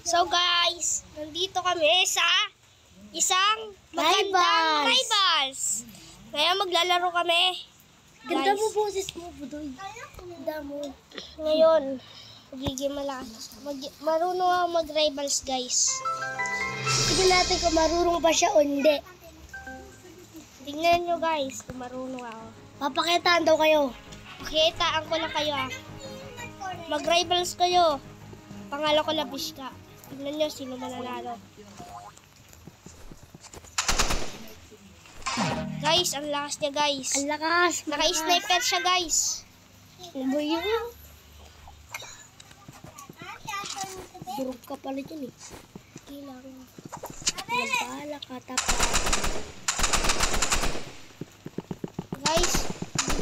So guys, nandito kami sa isang magandang rivals. Ngayon maglalaro kami. Ganda mo boses mo, Budoy. Ganda mo. Ngayon, magiging malakas. Marunong ako mag-rivals, guys. Tignan natin kung marunong ba siya o hindi. Tingnan nyo guys, kung marunong ako. Papakitaan daw kayo. Pakitaan ko lang kayo ah. Mag-rivals kayo. Pangalan ko Labishka. Tingnan nyo sino mananalo. Guys, ang lakas niya guys. Ang lakas. Naka-sniper siya guys. Ano ba yun? Durog ka pala dyan eh. Kailangan. Nagpala ka tapos. Guys,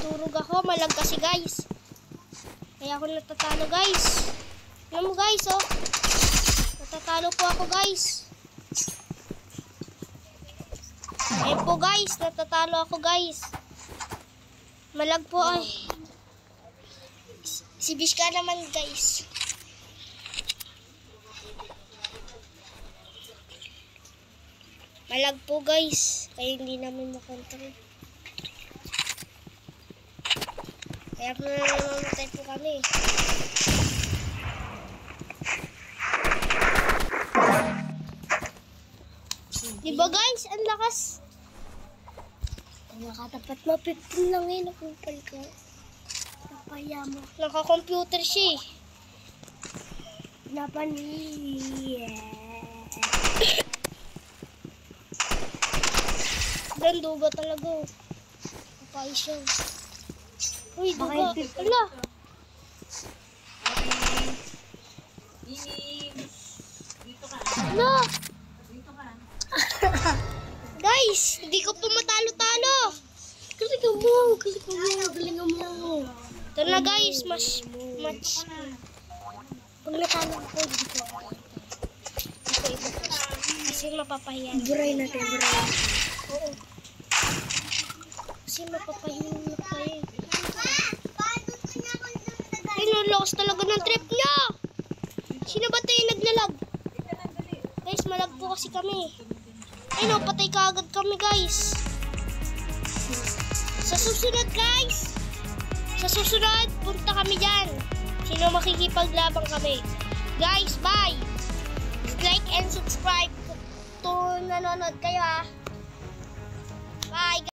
durog ako. Malag kasi guys. Kaya ako natatalo guys. Alam mo guys oh. Natatalo po ako guys. Eh po guys, natatalo ako guys. Malag po ay. Si Bishka naman guys. Malag po guys. Kaya hindi namin makontrol. Kaya po namamatay po kami. Diba guys? Ang lakas. Nakatapat mo, 15 lang eh. Nakupal ka. Napaya mo. Naka-computer siya eh. Duga talaga. Kapay siya. Uy, duga. Ala. Ala. Guys, hindi ko pa matalo-talo. Galingan mo. Galingan mo. Ito na guys, match. Pag natalo ko, hindi ko. Kasi mapapahiyan. Buray natin, buray. Oo. Kasi mapapahiyan na tayo. Ay, nalakas talaga ng trip niya. Sino ba tayo naglalag? Guys, malag po kasi kami. Ay no, patay ka agad kami guys. Sa susunod guys. Sa susunod, punta kami dyan. Sino makikipaglabang kami. Guys, bye. Like and subscribe kung nanonood kayo ha. Bye guys.